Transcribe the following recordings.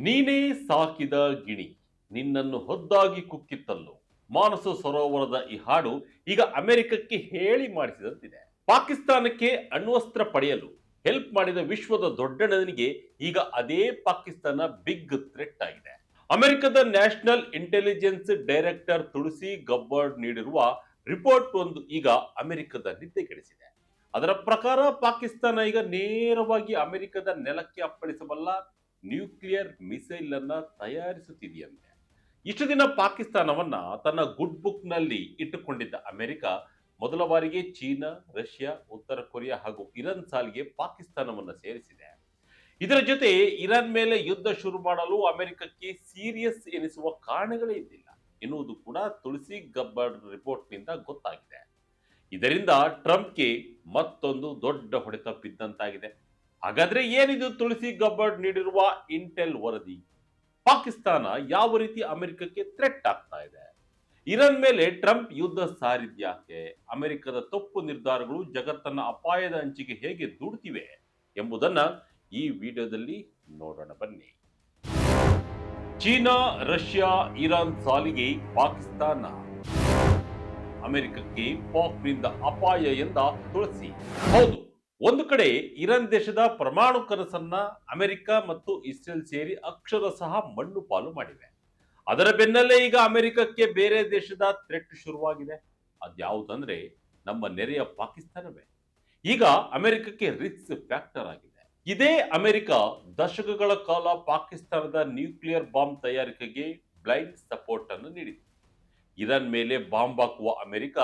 ನೀನೇ ಸಾಕಿದ ಗಿಣಿ ನಿನ್ನನ್ನು ಹೊದ್ದಾಗಿ ಕುಕ್ಕಿತ್ತಲ್ಲೋ. ಮಾನಸ ಸರೋವರದ ಈ ಹಾಡು ಈಗ ಅಮೆರಿಕಕ್ಕೆ ಹೇಳಿ ಮಾಡಿಸಿದಂತಿದೆ. ಪಾಕಿಸ್ತಾನಕ್ಕೆ ಅಣ್ವಸ್ತ್ರ ಪಡೆಯಲು ಹೆಲ್ಪ್ ಮಾಡಿದ ವಿಶ್ವದ ದೊಡ್ಡಣ್ಣನಿಗೆ ಈಗ ಅದೇ ಪಾಕಿಸ್ತಾನ ಬಿಗ್ ಥ್ರೆಟ್ ಆಗಿದೆ. ಅಮೆರಿಕದ ನ್ಯಾಷನಲ್ ಇಂಟೆಲಿಜೆನ್ಸ್ ಡೈರೆಕ್ಟರ್ ತುಳಸಿ ಗಬ್ಬರ್ಡ್ ನೀಡಿರುವ ರಿಪೋರ್ಟ್ ಒಂದು ಈಗ ಅಮೆರಿಕದ ನಿದ್ದೆಗೆಡಿಸಿದೆ. ಅದರ ಪ್ರಕಾರ ಪಾಕಿಸ್ತಾನ ಈಗ ನೇರವಾಗಿ ಅಮೆರಿಕದ ನೆಲಕ್ಕೆ ಅಪ್ಪಳಿಸಬಲ್ಲ ನ್ಯೂಕ್ಲಿಯರ್ ಮಿಸೈಲ್ ಅನ್ನ ತಯಾರಿಸುತ್ತಿದೆಯಂತೆ. ಇಷ್ಟು ದಿನ ಪಾಕಿಸ್ತಾನವನ್ನ ತನ್ನ ಗುಡ್ ಬುಕ್ ನಲ್ಲಿ ಇಟ್ಟುಕೊಂಡಿದ್ದ ಅಮೆರಿಕ ಮೊದಲ ಬಾರಿಗೆ ಚೀನಾ, ರಷ್ಯಾ, ಉತ್ತರ ಕೊರಿಯಾ ಹಾಗೂ ಇರಾನ್ ಸಾಲಿಗೆ ಪಾಕಿಸ್ತಾನವನ್ನ ಸೇರಿಸಿದೆ. ಇದರ ಜೊತೆ ಇರಾನ್ ಮೇಲೆ ಯುದ್ಧ ಶುರು ಮಾಡಲು ಅಮೆರಿಕಕ್ಕೆ ಸೀರಿಯಸ್ ಎನಿಸುವ ಕಾರಣಗಳೇ ಇದ್ದಿಲ್ಲ ಎನ್ನುವುದು ಕೂಡ ತುಳಸಿ ಗಬ್ಬರ್ಡ್ ರಿಪೋರ್ಟ್ ನಿಂದ ಗೊತ್ತಾಗಿದೆ. ಇದರಿಂದ ಟ್ರಂಪ್ಗೆ ಮತ್ತೊಂದು ದೊಡ್ಡ ಹೊಡೆತ ಬಿದ್ದಂತಾಗಿದೆ. ಹಾಗಾದ್ರೆ ಏನಿದು ತುಳಸಿ ಗಬ್ಬರ್ಡ್ ನೀಡಿರುವ ಇಂಟೆಲ್ ವರದಿ? ಪಾಕಿಸ್ತಾನ ಯಾವ ರೀತಿ ಅಮೆರಿಕಕ್ಕೆ ಥ್ರೆಟ್ ಆಗ್ತಾ ಇದೆ? ಇರಾನ್ ಮೇಲೆ ಟ್ರಂಪ್ ಯುದ್ಧ ಸಾರಿದ್ಯಾಕೆ? ಅಮೆರಿಕದ ತಪ್ಪು ನಿರ್ಧಾರಗಳು ಜಗತ್ತನ್ನ ಅಪಾಯದ ಅಂಚಿಗೆ ಹೇಗೆ ದೂಡ್ತಿವೆ ಎಂಬುದನ್ನ ಈ ವಿಡಿಯೋದಲ್ಲಿ ನೋಡೋಣ ಬನ್ನಿ. ಚೀನಾ, ರಷ್ಯಾ, ಇರಾನ್ ಸಾಲಿಗೆ ಪಾಕಿಸ್ತಾನ. ಅಮೆರಿಕಕ್ಕೆ ಪಾಕ್ನಿಂದ ಅಪಾಯ ಎಂದ ತುಳಸಿ. ಹೌದು, ಒಂದು ಕಡೆ ಇರಾನ್ ದೇಶದ ಪರಮಾಣು ಕನಸನ್ನ ಅಮೆರಿಕ ಮತ್ತು ಇಸ್ರೇಲ್ ಸೇರಿ ಅಕ್ಷರಶಃ ಮಣ್ಣು ಪಾಲು ಮಾಡಿವೆ. ಅದರ ಬೆನ್ನಲ್ಲೇ ಈಗ ಅಮೆರಿಕಕ್ಕೆ ಬೇರೆ ದೇಶದ ಥ್ರೆಟ್ ಶುರುವಾಗಿದೆ. ಅದ್ಯಾವುದಂದ್ರೆ ನಮ್ಮ ನೆರೆಯ ಪಾಕಿಸ್ತಾನವೇ ಈಗ ಅಮೆರಿಕಕ್ಕೆ ರಿಸ್ಕ್ ಫ್ಯಾಕ್ಟರ್ ಆಗಿದೆ. ಇದೇ ಅಮೆರಿಕ ದಶಕಗಳ ಕಾಲ ಪಾಕಿಸ್ತಾನದ ನ್ಯೂಕ್ಲಿಯರ್ ಬಾಂಬ್ ತಯಾರಿಕೆಗೆ ಬ್ಲೈಂಡ್ ಸಪೋರ್ಟ್ ಅನ್ನು ನೀಡಿದೆ. ಇರಾನ್ ಮೇಲೆ ಬಾಂಬ್ ಹಾಕುವ ಅಮೆರಿಕ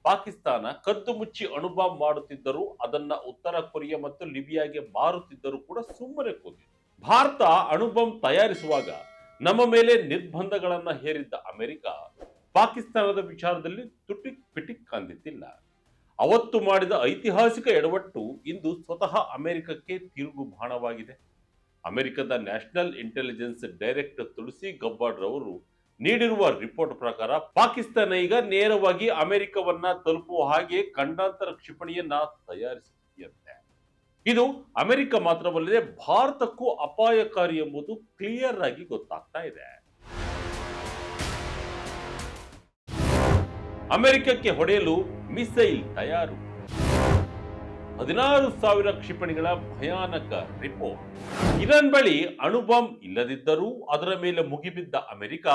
ಪಾಕಿಸ್ತಾನ ಕದ್ದು ಮುಚ್ಚಿ ಅಣುಬಾಂಬ್ ಮಾಡುತ್ತಿದ್ದರೂ ಅದನ್ನ ಉತ್ತರ ಕೊರಿಯಾ ಮತ್ತು ಲಿಬಿಯಾಗೆ ಮಾರುತ್ತಿದ್ದರೂ ಕೂಡ ಸುಮ್ಮನೆ ಕೂತಿದೆ. ಭಾರತ ಅಣುಬಾಂಬ್ ತಯಾರಿಸುವಾಗ ನಮ್ಮ ಮೇಲೆ ನಿರ್ಬಂಧಗಳನ್ನ ಹೇರಿದ್ದ ಅಮೆರಿಕ ಪಾಕಿಸ್ತಾನದ ವಿಚಾರದಲ್ಲಿ ತುಟಿಕ್ ಪಿಟಿಕ್ ಅಂದಿತ್ತಿಲ್ಲ. ಅವತ್ತು ಮಾಡಿದ ಐತಿಹಾಸಿಕ ಎಡವಟ್ಟು ಇಂದು ಸ್ವತಃ ಅಮೆರಿಕಕ್ಕೆ ತಿರುಗು ಬಾಣವಾಗಿದೆ. ಅಮೆರಿಕದ ನ್ಯಾಷನಲ್ ಇಂಟೆಲಿಜೆನ್ಸ್ ಡೈರೆಕ್ಟರ್ ತುಳಸಿ ಗಬ್ಬರ್ಡ್ ರವರು ನೀಡಿರುವ ರಿಪೋರ್ಟ್ ಪ್ರಕಾರ ಪಾಕಿಸ್ತಾನ ಈಗ ನೇರವಾಗಿ ಅಮೆರಿಕವನ್ನ ತಲುಪುವ ಹಾಗೆ ಖಂಡಾಂತರ ಕ್ಷಿಪಣಿಯನ್ನ ತಯಾರಿಸುತ್ತಿದೆಯಂತೆ. ಇದು ಅಮೆರಿಕ ಮಾತ್ರವಲ್ಲದೆ ಭಾರತಕ್ಕೂ ಅಪಾಯಕಾರಿ ಎಂಬುದು ಕ್ಲಿಯರ್ ಆಗಿ ಗೊತ್ತಾಗ್ತಾ ಇದೆ. ಅಮೆರಿಕಕ್ಕೆ ಹೊಡೆಯಲು ಮಿಸೈಲ್ ತಯಾರು. 16,000 ಕ್ಷಿಪಣಿಗಳ ಭಯಾನಕ ರಿಪೋರ್ಟ್. ಇರಾನ್ ಬಳಿ ಅಣುಬಾಂಬ್ ಇಲ್ಲದಿದ್ದರೂ ಅದರ ಮೇಲೆ ಮುಗಿಬಿದ್ದ ಅಮೆರಿಕ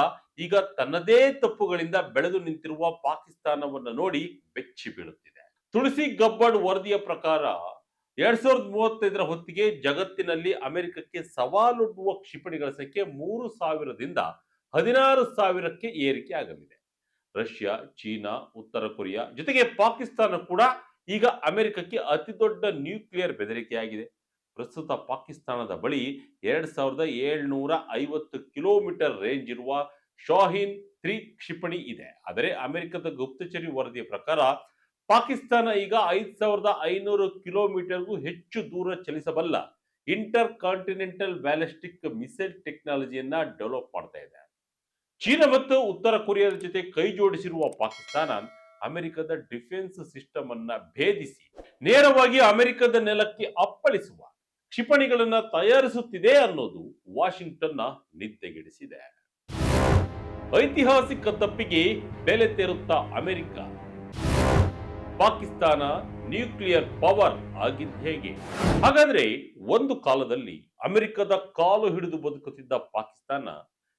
ಈಗ ತನ್ನದೇ ತಪ್ಪುಗಳಿಂದ ಬೆಳೆದು ನಿಂತಿರುವ ಪಾಕಿಸ್ತಾನವನ್ನು ನೋಡಿ ಬೆಚ್ಚಿ ಬೀಳುತ್ತಿದೆ. ತುಳಸಿ ಗಬ್ಬರ್ಡ್ ವರದಿಯ ಪ್ರಕಾರ 2035ರ ಹೊತ್ತಿಗೆ ಜಗತ್ತಿನಲ್ಲಿ ಅಮೆರಿಕಕ್ಕೆ ಸವಾಲೊಡ್ಡುವ ಕ್ಷಿಪಣಿಗಳ ಸಂಖ್ಯೆ 3,000ದಿಂದ 16,000ಕ್ಕೆ ಏರಿಕೆ ಆಗಲಿದೆ. ರಷ್ಯಾ, ಚೀನಾ, ಉತ್ತರ ಕೊರಿಯಾ ಜೊತೆಗೆ ಪಾಕಿಸ್ತಾನ ಕೂಡ ಈಗ ಅಮೆರಿಕಕ್ಕೆ ಅತಿ ದೊಡ್ಡ ನ್ಯೂಕ್ಲಿಯರ್ ಬೆದರಿಕೆಯಾಗಿದೆ. ಪ್ರಸ್ತುತ ಪಾಕಿಸ್ತಾನದ ಬಳಿ 2,750 ಕಿಲೋಮೀಟರ್ ರೇಂಜ್ ಇರುವ ಶಾಹೀನ್ 3 ಕ್ಷಿಪಣಿ ಇದೆ. ಆದರೆ ಅಮೆರಿಕದ ಗುಪ್ತಚರಿ ವರದಿಯ ಪ್ರಕಾರ ಪಾಕಿಸ್ತಾನ ಈಗ 5,500 ಕಿಲೋಮೀಟರ್ಗೂ ಹೆಚ್ಚು ದೂರ ಚಲಿಸಬಲ್ಲ ಇಂಟರ್ ಕಾಂಟಿನೆಂಟಲ್ ಬ್ಯಾಲಿಸ್ಟಿಕ್ ಮಿಸೈಲ್ ಟೆಕ್ನಾಲಜಿಯನ್ನ ಡೆವಲಪ್ ಮಾಡ್ತಾ ಇದೆ. ಚೀನಾ ಮತ್ತು ಉತ್ತರ ಕೊರಿಯಾದ ಜೊತೆ ಕೈ ಜೋಡಿಸಿರುವ ಪಾಕಿಸ್ತಾನ ಅಮೆರಿಕದ ಡಿಫೆನ್ಸ್ ಸಿಸ್ಟಮ್ ಅನ್ನ ಭೇದಿಸಿ ನೇರವಾಗಿ ಅಮೆರಿಕದ ನೆಲಕ್ಕೆ ಅಪ್ಪಳಿಸುವ ಕ್ಷಿಪಣಿಗಳನ್ನ ತಯಾರಿಸುತ್ತಿದೆ ಅನ್ನೋದು ವಾಷಿಂಗ್ಟನ್ನ ನಿದ್ದೆಗೆಡಿಸಿದೆ. ಐತಿಹಾಸಿಕ ತಪ್ಪಿಗೆ ಬೆಲೆ ತೆರುತ್ತಾ ಅಮೆರಿಕ. ಪಾಕಿಸ್ತಾನ ನ್ಯೂಕ್ಲಿಯರ್ ಪವರ್ ಆಗಿದ್ದ ಹೇಗೆ? ಹಾಗಾದ್ರೆ ಒಂದು ಕಾಲದಲ್ಲಿ ಅಮೆರಿಕದ ಕಾಲು ಹಿಡಿದು ಬದುಕುತ್ತಿದ್ದ ಪಾಕಿಸ್ತಾನ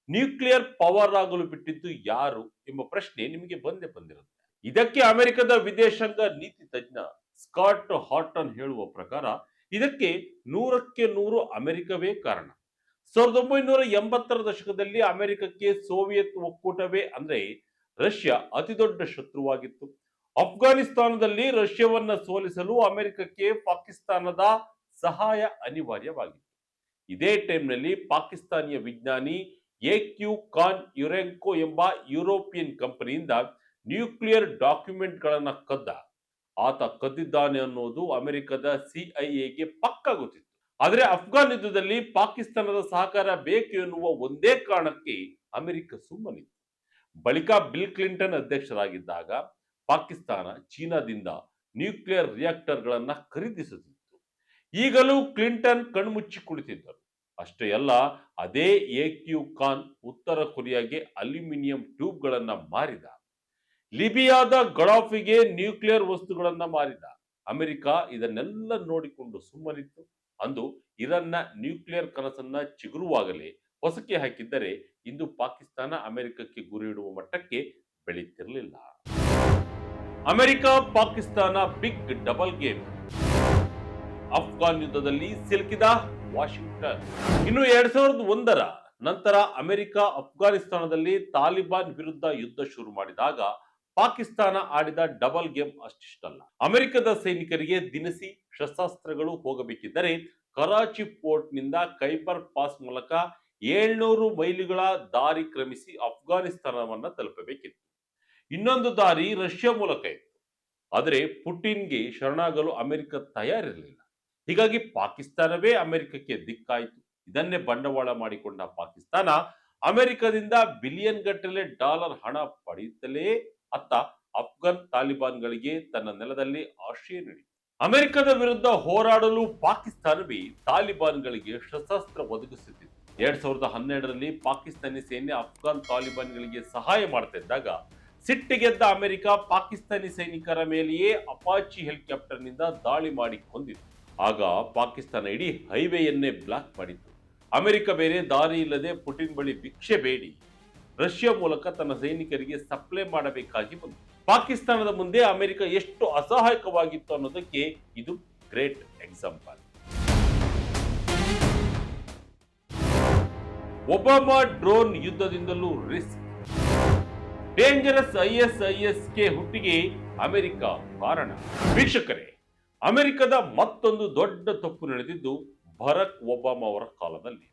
ನ್ಯೂಕ್ಲಿಯರ್ ಪವರ್ ಆಗಲು ಬಿಟ್ಟಿದ್ದು ಯಾರು ಎಂಬ ಪ್ರಶ್ನೆ ನಿಮಗೆ ಬಂದಿರುತ್ತೆ. ಇದಕ್ಕೆ ಅಮೆರಿಕದ ವಿದೇಶಾಂಗ ನೀತಿ ತಜ್ಞ ಸ್ಕಾಟ್ ಹಾರ್ಟನ್ ಹೇಳುವ ಪ್ರಕಾರ ಇದಕ್ಕೆ 100ಕ್ಕೆ 100 ಅಮೆರಿಕವೇ ಕಾರಣ. 1980ರ ದಶಕದಲ್ಲಿ ಅಮೆರಿಕಕ್ಕೆ ಸೋವಿಯತ್ ಒಕ್ಕೂಟವೇ ಅಂದ್ರೆ ರಷ್ಯಾ ಅತಿ ದೊಡ್ಡ ಶತ್ರುವಾಗಿತ್ತು. ಅಫ್ಘಾನಿಸ್ತಾನದಲ್ಲಿ ರಷ್ಯಾವನ್ನ ಸೋಲಿಸಲು ಅಮೆರಿಕಕ್ಕೆ ಪಾಕಿಸ್ತಾನದ ಸಹಾಯ ಅನಿವಾರ್ಯವಾಗಿತ್ತು. ಇದೇ ಟೈಮ್ನಲ್ಲಿ ಪಾಕಿಸ್ತಾನಿಯ ವಿಜ್ಞಾನಿ ಎಕ್ಯೂ ಖಾನ್ ಯುರೆಂಕೋ ಎಂಬ ಯುರೋಪಿಯನ್ ಕಂಪನಿಯಿಂದ ನ್ಯೂಕ್ಲಿಯರ್ ಡಾಕ್ಯುಮೆಂಟ್ ಗಳನ್ನ ಕದ್ದ. ಆತ ಕದ್ದಿದ್ದಾನೆ ಅನ್ನೋದು ಅಮೆರಿಕದ ಸಿಐಎಗೆ ಪಕ್ಕಾ ಗೊತ್ತಿತ್ತು. ಆದರೆ ಅಫ್ಘಾನ್ ಯುದ್ಧದಲ್ಲಿ ಪಾಕಿಸ್ತಾನದ ಸಹಕಾರ ಬೇಕು ಎನ್ನುವ ಒಂದೇ ಕಾರಣಕ್ಕೆ ಅಮೆರಿಕ ಸುಮ್ಮನಿತ್ತು. ಬಳಿಕ ಬಿಲ್ ಕ್ಲಿಂಟನ್ ಅಧ್ಯಕ್ಷರಾಗಿದ್ದಾಗ ಪಾಕಿಸ್ತಾನ ಚೀನಾದಿಂದ ನ್ಯೂಕ್ಲಿಯರ್ ರಿಯಾಕ್ಟರ್ ಗಳನ್ನ ಖರೀದಿಸುತ್ತಿತ್ತು. ಈಗಲೂ ಕ್ಲಿಂಟನ್ ಕಣ್ಮುಚ್ಚಿ ಕುಳಿತಿದ್ದರು. ಅಷ್ಟೇ ಅಲ್ಲ, ಅದೇ ಎಕ್ಯೂ ಖಾನ್ ಉತ್ತರ ಕೊರಿಯಾಗೆ ಅಲ್ಯೂಮಿನಿಯಂ ಟ್ಯೂಬ್ಗಳನ್ನ ಮಾರಿದ. ಲಿಬಿಯಾದ ಗಡಾಫಿಗೆ ನ್ಯೂಕ್ಲಿಯರ್ ವಸ್ತುಗಳನ್ನ ಮಾರಿದ. ಅಮೆರಿಕ ಇದನ್ನೆಲ್ಲ ನೋಡಿಕೊಂಡು ಸುಮ್ಮನಿತ್ತು. ಅಂದು ಇರಾನ್ನ ನ್ಯೂಕ್ಲಿಯರ್ ಕನಸನ್ನ ಚಿಗುರುವಾಗಲೇ ಹೊಸಕಿ ಹಾಕಿದ್ದರೆ ಇಂದು ಪಾಕಿಸ್ತಾನ ಅಮೆರಿಕಕ್ಕೆ ಗುರಿ ಇಡುವ ಮಟ್ಟಕ್ಕೆ ಬೆಳೀತಿರಲಿಲ್ಲ. America Pakistan big double game. Afghan ಯುದ್ಧದಲ್ಲಿ ಸಿಲುಕಿದ ವಾಷಿಂಗ್ಟನ್. ಇನ್ನು 2001ರ ನಂತರ ಅಮೆರಿಕ ಅಫ್ಘಾನಿಸ್ತಾನದಲ್ಲಿ ತಾಲಿಬಾನ್ ವಿರುದ್ಧ ಯುದ್ಧ ಶುರು ಮಾಡಿದಾಗ ಪಾಕಿಸ್ತಾನ ಆಡಿದ ಡಬಲ್ ಗೇಮ್ ಅಷ್ಟಿಷ್ಟಲ್ಲ. ಅಮೆರಿಕದ ಸೈನಿಕರಿಗೆ ದಿನಸಿ ಶಸ್ತ್ರಾಸ್ತ್ರಗಳು ಹೋಗಬೇಕಿದ್ದರೆ ಕರಾಚಿ ಪೋರ್ಟ್ ನಿಂದ ಖೈಬರ್ ಪಾಸ್ ಮೂಲಕ 700 ಮೈಲಿಗಳ ದಾರಿ ಕ್ರಮಿಸಿ ಅಫ್ಘಾನಿಸ್ತಾನವನ್ನ ತಲುಪಬೇಕಿತ್ತು. ಇನ್ನೊಂದು ದಾರಿ ರಷ್ಯಾ ಮೂಲಕ ಇತ್ತು. ಆದರೆ ಪುಟಿನ್ಗೆ ಶರಣಾಗಲು ಅಮೆರಿಕ ತಯಾರಿರಲಿಲ್ಲ. ಹೀಗಾಗಿ ಪಾಕಿಸ್ತಾನವೇ ಅಮೆರಿಕಕ್ಕೆ ದಿಕ್ಕಾಯಿತು. ಇದನ್ನೇ ಬಂಡವಾಳ ಮಾಡಿಕೊಂಡ ಪಾಕಿಸ್ತಾನ ಅಮೆರಿಕದಿಂದ ಬಿಲಿಯನ್ ಗಟ್ಟಲೆ ಡಾಲರ್ ಹಣ ಪಡೆಯುತ್ತಲೇ ಅತ್ತ ಅಫ್ಘಾನ್ ತಾಲಿಬಾನ್ಗಳಿಗೆ ತನ್ನ ನೆಲದಲ್ಲಿ ಆಶ್ರಯ ನೀಡಿತು. ಅಮೆರಿಕದ ವಿರುದ್ಧ ಹೋರಾಡಲು ಪಾಕಿಸ್ತಾನವೇ ತಾಲಿಬಾನ್ಗಳಿಗೆ ಶಸ್ತ್ರಾಸ್ತ್ರ ಒದಗಿಸುತ್ತಿತ್ತು. 2012ರಲ್ಲಿ ಪಾಕಿಸ್ತಾನಿ ಸೇನೆ ಅಫ್ಘಾನ್ ತಾಲಿಬಾನ್ಗಳಿಗೆ ಸಹಾಯ ಮಾಡ್ತಿದ್ದಾಗ ಸಿಟ್ಟಿಗೆದ್ದ ಅಮೆರಿಕ ಪಾಕಿಸ್ತಾನಿ ಸೈನಿಕರ ಮೇಲೆಯೇ ಅಪಾಚಿ ಹೆಲಿಕಾಪ್ಟರ್ ನಿಂದ ದಾಳಿ ಮಾಡಿ ಕೊಂದಿತ್ತು. ಆಗ ಪಾಕಿಸ್ತಾನ ಇಡೀ ಹೈವೇಯನ್ನೇ ಬ್ಲಾಕ್ ಮಾಡಿತ್ತು. ಅಮೆರಿಕ ಬೇರೆ ದಾರಿ ಇಲ್ಲದೆ ಪುಟಿನ್ ಬಳಿ ಭಿಕ್ಷೆ ಬೇಡಿ ರಷ್ಯಾ ಮೂಲಕ ತನ್ನ ಸೈನಿಕರಿಗೆ ಸಪ್ಲೈ ಮಾಡಬೇಕಾಗಿ ಬಂತು. ಪಾಕಿಸ್ತಾನದ ಮುಂದೆ ಅಮೆರಿಕ ಎಷ್ಟು ಅಸಹಾಯಕವಾಗಿತ್ತು ಅನ್ನೋದಕ್ಕೆ ಇದು ಗ್ರೇಟ್ ಎಕ್ಸಾಂಪಲ್. ಒಬಾಮಾ ಡ್ರೋನ್ ಯುದ್ಧದಿಂದಲೂ ರಿಸ್ಕ್. ಡೇಂಜರಸ್ ಐಎಸ್ಐಎಸ್ಕೆ ಹುಟ್ಟಿಗೆ ಅಮೆರಿಕ ಕಾರಣ. ವೀಕ್ಷಕರೇ, ಅಮೆರಿಕದ ಮತ್ತೊಂದು ದೊಡ್ಡ ತಪ್ಪು ನಡೆದಿದ್ದು ಬರಾಕ್ ಒಬಾಮಾ ಅವರ ಕಾಲದಲ್ಲಿ.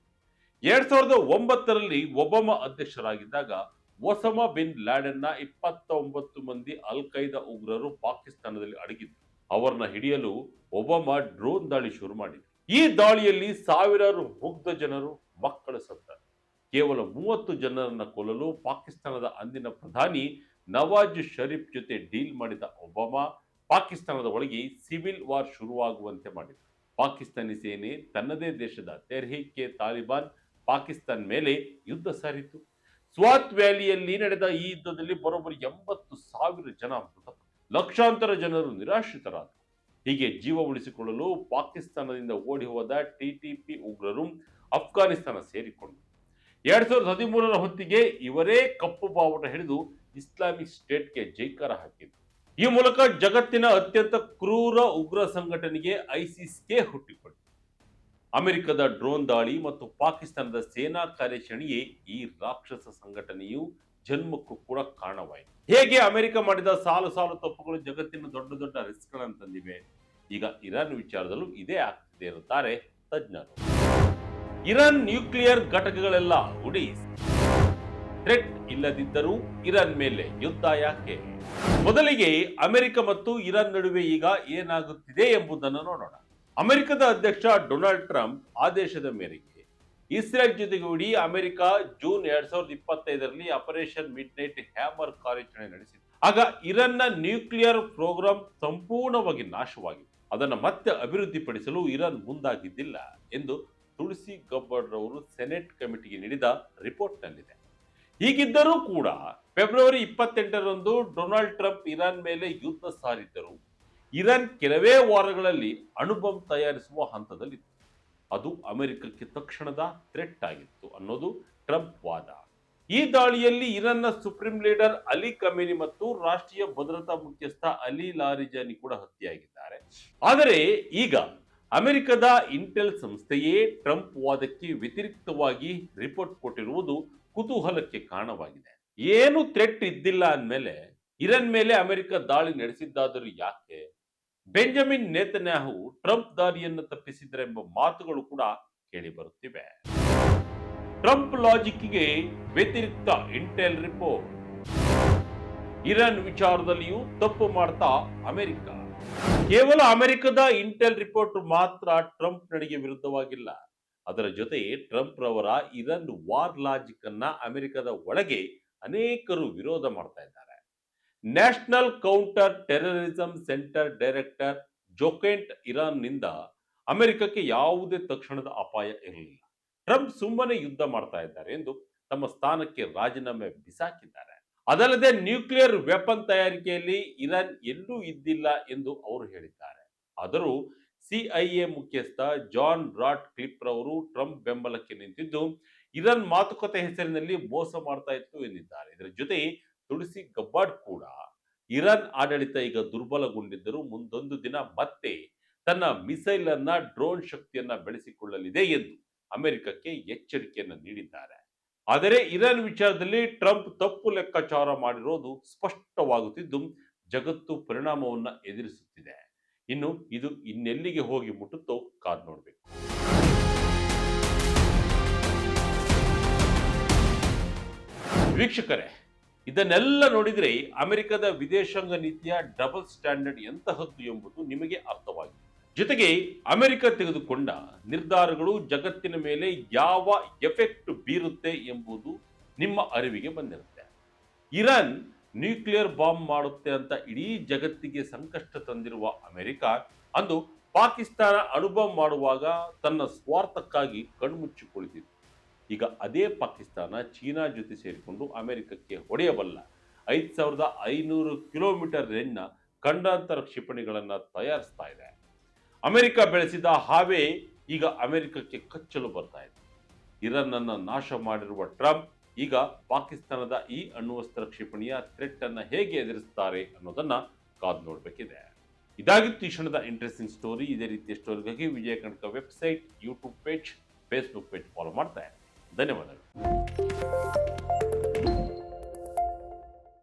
2009ರಲ್ಲಿ ಒಬಾಮಾ ಅಧ್ಯಕ್ಷರಾಗಿದ್ದಾಗ ಒಸಾಮಾ ಬಿನ್ ಲ್ಯಾಡೆನ್ನ 29 ಮಂದಿ ಅಲ್ ಖೈದಾ ಉಗ್ರರು ಪಾಕಿಸ್ತಾನದಲ್ಲಿ ಅಡಗಿದ್ರು. ಅವರನ್ನ ಹಿಡಿಯಲು ಒಬಾಮಾ ಡ್ರೋನ್ ದಾಳಿ ಶುರು ಮಾಡಿದ್ರು. ಈ ದಾಳಿಯಲ್ಲಿ ಸಾವಿರಾರು ಮುಗ್ಧ ಜನರು, ಮಕ್ಕಳು ಸತ್ತರು. ಕೇವಲ 30 ಜನರನ್ನ ಕೊಲ್ಲಲು ಪಾಕಿಸ್ತಾನದ ಅಂದಿನ ಪ್ರಧಾನಿ ನವಾಜ್ ಶರೀಫ್ ಜೊತೆ ಡೀಲ್ ಮಾಡಿದ ಒಬಾಮಾ ಪಾಕಿಸ್ತಾನದ ಒಳಗೆ ಸಿವಿಲ್ ವಾರ್ ಶುರುವಾಗುವಂತೆ ಮಾಡಿದರು. ಪಾಕಿಸ್ತಾನಿ ಸೇನೆ ತನ್ನದೇ ದೇಶದ ತೆಹ್ರೀಕ್ ತಾಲಿಬಾನ್ ಪಾಕಿಸ್ತಾನ ಮೇಲೆ ಯುದ್ಧ ಸಾರಿತು. ಸ್ವಾತ್ ವ್ಯಾಲಿಯಲ್ಲಿ ನಡೆದ ಈ ಯುದ್ಧದಲ್ಲಿ ಬರೋಬ್ಬರಿ 80,000 ಜನ ಮೃತಪಟ್ಟರು. ಲಕ್ಷಾಂತರ ಜನರು ನಿರಾಶ್ರಿತರಾದರು. ಹೀಗೆ ಜೀವ ಉಳಿಸಿಕೊಳ್ಳಲು ಪಾಕಿಸ್ತಾನದಿಂದ ಓಡಿ ಹೋದ ಟಿಟಿಪಿ ಉಗ್ರರು ಅಫ್ಘಾನಿಸ್ತಾನ ಸೇರಿಕೊಂಡರು. 2013ರ ಹೊತ್ತಿಗೆ ಇವರೇ ಕಪ್ಪು ಬಾವುಟ ಹಿಡಿದು ಇಸ್ಲಾಮಿಕ್ ಸ್ಟೇಟ್ಗೆ ಜೈಕಾರ ಹಾಕಿದ್ರು. ಈ ಮೂಲಕ ಜಗತ್ತಿನ ಅತ್ಯಂತ ಕ್ರೂರ ಉಗ್ರ ಸಂಘಟನೆಗೆ ಐಸಿಸ್ಗೆ ಹುಟ್ಟಿಕೊಂಡಿತು. ಅಮೆರಿಕದ ಡ್ರೋನ್ ದಾಳಿ ಮತ್ತು ಪಾಕಿಸ್ತಾನದ ಸೇನಾ ಕಾರ್ಯಾಚರಣೆಯೇ ಈ ರಾಕ್ಷಸ ಸಂಘಟನೆಯು ಜನ್ಮಕ್ಕೂ ಕೂಡ ಕಾರಣವಾಯಿತು. ಹೇಗೆ ಅಮೆರಿಕ ಮಾಡಿದ ಸಾಲು ಸಾಲು ತಪ್ಪುಗಳು ಜಗತ್ತಿನ ದೊಡ್ಡ ದೊಡ್ಡ ರಿಸ್ಕ್ ಗಳನ್ನು ತಂದಿವೆ, ಈಗ ಇರಾನ್ ವಿಚಾರದಲ್ಲೂ ಇದೇ ಆಗ್ತಿದೆ ಎನ್ನುತ್ತಾರೆ ತಜ್ಞರು. ಇರಾನ್ ನ್ಯೂಕ್ಲಿಯರ್ ಘಟಕಗಳೆಲ್ಲ ಉಡಿ. ಥ್ರೆಟ್ ಇಲ್ಲದಿದ್ದರೂ ಇರಾನ್ ಮೇಲೆ ಯುದ್ಧ ಯಾಕೆ? ಮೊದಲಿಗೆ ಅಮೆರಿಕ ಮತ್ತು ಇರಾನ್ ನಡುವೆ ಈಗ ಏನಾಗುತ್ತಿದೆ ಎಂಬುದನ್ನು ನೋಡೋಣ. ಅಮೆರಿಕದ ಅಧ್ಯಕ್ಷ ಡೊನಾಲ್ಡ್ ಟ್ರಂಪ್ ಆದೇಶದ ಮೇರೆಗೆ ಇಸ್ರೇಲ್ ಜೊತೆಗೂಡಿ ಅಮೆರಿಕ ಜೂನ್ 2025ರಲ್ಲಿ ಆಪರೇಷನ್ ಮಿಡ್ ನೈಟ್ ಹ್ಯಾಮರ್ ಕಾರ್ಯಾಚರಣೆ ನಡೆಸಿತು. ಆಗ ಇರಾನ್ನ ನ್ಯೂಕ್ಲಿಯರ್ ಪ್ರೋಗ್ರಾಂ ಸಂಪೂರ್ಣವಾಗಿ ನಾಶವಾಗಿತ್ತು. ಅದನ್ನು ಮತ್ತೆ ಅಭಿವೃದ್ಧಿಪಡಿಸಲು ಇರಾನ್ ಮುಂದಾಗಿದ್ದಿಲ್ಲ ಎಂದು ತುಳಸಿ ಗಬ್ಬರ್ಡ್ ರವರು ಸೆನೆಟ್ ಕಮಿಟಿಗೆ ನೀಡಿದ ರಿಪೋರ್ಟ್ನಲ್ಲಿದೆ. ಹೀಗಿದ್ದರೂ ಕೂಡ ಫೆಬ್ರವರಿ 28ರಂದು ಡೊನಾಲ್ಡ್ ಟ್ರಂಪ್ ಇರಾನ್ ಮೇಲೆ ಯುದ್ಧ ಸಾರಿದ್ದರು. ಇರಾನ್ ಕೆಲವೇ ವಾರಗಳಲ್ಲಿ ಅಣುಬಾಂಬ್ ತಯಾರಿಸುವ ಹಂತದಲ್ಲಿತ್ತು. ಅದು ಅಮೆರಿಕಕ್ಕೆ ತಕ್ಷಣದ ಥ್ರೆಟ್ ಆಗಿತ್ತು ಅನ್ನೋದು ಟ್ರಂಪ್ ವಾದ. ಈ ದಾಳಿಯಲ್ಲಿ ಇರಾನ್ನ ಸುಪ್ರೀಂ ಲೀಡರ್ ಅಲಿ ಖಮೇನಿ ಮತ್ತು ರಾಷ್ಟ್ರೀಯ ಭದ್ರತಾ ಮುಖ್ಯಸ್ಥ ಅಲಿ ಲಾರಿಜಾನಿ ಕೂಡ ಹತ್ಯೆಯಾಗಿದ್ದಾರೆ. ಆದರೆ ಈಗ ಅಮೆರಿಕದ ಇಂಟೆಲ್ ಸಂಸ್ಥೆಯೇ ಟ್ರಂಪ್ ವಾದಕ್ಕೆ ವ್ಯತಿರಿಕ್ತವಾಗಿ ರಿಪೋರ್ಟ್ ಕೊಟ್ಟಿರುವುದು ಕುತೂಹಲಕ್ಕೆ ಕಾರಣವಾಗಿದೆ. ಏನು ಥ್ರೆಟ್ ಇದ್ದಿಲ್ಲ ಅಂದಮೇಲೆ ಇರಾನ್ ಮೇಲೆ ಅಮೆರಿಕ ದಾಳಿ ನಡೆಸಿದ್ದಾದರೂ ಯಾಕೆ? ಬೆಂಜಮಿನ್ ನೇತನ್ಯಾಹು ಟ್ರಂಪ್ ದಾರಿಯನ್ನು ತಪ್ಪಿಸಿದರೆಂಬ ಮಾತುಗಳು ಕೂಡ ಕೇಳಿ ಬರುತ್ತಿವೆ. ಟ್ರಂಪ್ ಲಾಜಿಕ್ಗೆ ವ್ಯತಿರಿಕ್ತ ಇಂಟೆಲ್ ರಿಪೋರ್ಟ್. ಇರಾನ್ ವಿಚಾರದಲ್ಲಿಯೂ ತಪ್ಪು ಮಾಡ್ತಾ ಅಮೆರಿಕ. ಕೇವಲ ಅಮೆರಿಕದ ಇಂಟೆಲ್ ರಿಪೋರ್ಟ್ ಮಾತ್ರ ಟ್ರಂಪ್ ನಡೆಗೆ ವಿರುದ್ಧವಾಗಿಲ್ಲ. ಅದರ ಜೊತೆ ಟ್ರಂಪ್ ರವರ ಇರಾನ್ ವಾರ್ ಲಾಜಿಕ್ ಅನ್ನ ಅಮೆರಿಕದ ಒಳಗೆ ಅನೇಕರು ವಿರೋಧ ಮಾಡ್ತಾ ಇದ್ದಾರೆ. National counter terrorism centre director Joe Kent Iran ನಿಂದ ಅಮೆರಿಕಕ್ಕೆ ಯಾವುದೇ ತಕ್ಷಣದ ಅಪಾಯ ಇರಲಿಲ್ಲ. ಟ್ರಂಪ್ ಸುಮ್ಮನೆ ಯುದ್ಧ ಮಾಡ್ತಾ ಇದ್ದಾರೆ ಎಂದು ತಮ್ಮ ಸ್ಥಾನಕ್ಕೆ ರಾಜೀನಾಮೆ ಬಿಸಾಕಿದ್ದಾರೆ. ಅದಲ್ಲದೆ ನ್ಯೂಕ್ಲಿಯರ್ ವೆಪನ್ ತಯಾರಿಕೆಯಲ್ಲಿ ಇರಾನ್ ಎಲ್ಲೂ ಇದ್ದಿಲ್ಲ ಎಂದು ಅವರು ಹೇಳಿದ್ದಾರೆ. ಆದರೂ ಸಿಐಎ ಮುಖ್ಯಸ್ಥ ಜಾನ್ ರಾಟ್ ಕ್ಲಿಫ್ ರವರು ಟ್ರಂಪ್ ಬೆಂಬಲಕ್ಕೆ ನಿಂತಿದ್ದು ಇರಾನ್ ಮಾತುಕತೆ ಹೆಸರಿನಲ್ಲಿ ಮೋಸ ಮಾಡ್ತಾ ಇತ್ತು ಎಂದಿದ್ದಾರೆ. ಇದರ ಜೊತೆ ತುಳಸಿ ಗಬ್ಬಾರ್ಡ್ ಕೂಡ ಇರಾನ್ ಆಡಳಿತ ಈಗ ದುರ್ಬಲಗೊಂಡಿದ್ದರೂ ಮುಂದೊಂದು ದಿನ ಮತ್ತೆ ತನ್ನ ಮಿಸೈಲ್ ಅನ್ನ ಡ್ರೋನ್ ಶಕ್ತಿಯನ್ನ ಬೆಳೆಸಿಕೊಳ್ಳಲಿದೆ ಎಂದು ಅಮೆರಿಕಕ್ಕೆ ಎಚ್ಚರಿಕೆಯನ್ನು ನೀಡಿದ್ದಾರೆ. ಆದರೆ ಇರಾನ್ ವಿಚಾರದಲ್ಲಿ ಟ್ರಂಪ್ ತಪ್ಪು ಲೆಕ್ಕಾಚಾರ ಮಾಡಿರೋದು ಸ್ಪಷ್ಟವಾಗುತ್ತಿದ್ದು ಜಗತ್ತು ಪರಿಣಾಮವನ್ನ ಎದುರಿಸುತ್ತಿದೆ. ಇನ್ನು ಇದು ಇನ್ನೆಲ್ಲಿಗೆ ಹೋಗಿ ಮುಟ್ಟುತ್ತೋ ಕಾದ್ ನೋಡಬೇಕು. ವೀಕ್ಷಕರೇ, ಇದನ್ನೆಲ್ಲ ನೋಡಿದ್ರೆ ಅಮೆರಿಕದ ವಿದೇಶಾಂಗ ನೀತಿಯ ಡಬಲ್ ಸ್ಟ್ಯಾಂಡರ್ಡ್ ಎಂತಹದ್ದು ಎಂಬುದು ನಿಮಗೆ ಅರ್ಥವಾಗಿದೆ. ಜೊತೆಗೆ ಅಮೆರಿಕ ತೆಗೆದುಕೊಂಡ ನಿರ್ಧಾರಗಳು ಜಗತ್ತಿನ ಮೇಲೆ ಯಾವ ಎಫೆಕ್ಟ್ ಬೀರುತ್ತೆ ಎಂಬುದು ನಿಮ್ಮ ಅರಿವಿಗೆ ಬಂದಿರುತ್ತೆ. ಇರಾನ್ ನ್ಯೂಕ್ಲಿಯರ್ ಬಾಂಬ್ ಮಾಡುತ್ತೆ ಅಂತ ಇಡೀ ಜಗತ್ತಿಗೆ ಸಂಕಷ್ಟ ತಂದಿರುವ ಅಮೆರಿಕ ಅಂದು ಪಾಕಿಸ್ತಾನ ಅಣುಬಾಂಬ್ ಮಾಡುವಾಗ ತನ್ನ ಸ್ವಾರ್ಥಕ್ಕಾಗಿ ಕಣ್ಮುಚ್ಚಿ ಕುಳಿತಿತ್ತು. ಈಗ ಅದೇ ಪಾಕಿಸ್ತಾನ ಚೀನಾ ಜೊತೆ ಸೇರಿಕೊಂಡು ಅಮೆರಿಕಕ್ಕೆ ಹೊಡೆಯಬಲ್ಲ 5500 ಕಿಲೋಮೀಟರ್ ರೇಂಜ್ನ ಖಂಡಾಂತರ ಕ್ಷಿಪಣಿಗಳನ್ನು ತಯಾರಿಸ್ತಾ ಇದೆ. ಅಮೆರಿಕ ಬೆಳೆಸಿದ ಹಾವೇ ಈಗ ಅಮೆರಿಕಕ್ಕೆ ಕಚ್ಚಲು ಬರ್ತಾ ಇದೆ. ಇರಾನ್ ಅನ್ನ ನಾಶ ಮಾಡಿರುವ ಟ್ರಂಪ್ ಈಗ ಪಾಕಿಸ್ತಾನದ ಈ ಅಣ್ವಸ್ತ್ರ ಕ್ಷಿಪಣಿಯ ಥ್ರೆಟ್ ಅನ್ನ ಹೇಗೆ ಎದುರಿಸ್ತಾರೆ ಅನ್ನೋದನ್ನ ಕಾದು ನೋಡಬೇಕಿದೆ. ಇದಾಗಿತ್ತು ಈ ಕ್ಷಣದ ಇಂಟ್ರೆಸ್ಟಿಂಗ್ ಸ್ಟೋರಿ. ಇದೇ ರೀತಿಯ ಸ್ಟೋರಿಗಾಗಿ Vijaya Karnataka website, YouTube page, Facebook page follow ಮಾಡ್ತಾ ಇರಿ. ಧನ್ಯವಾದಗಳು.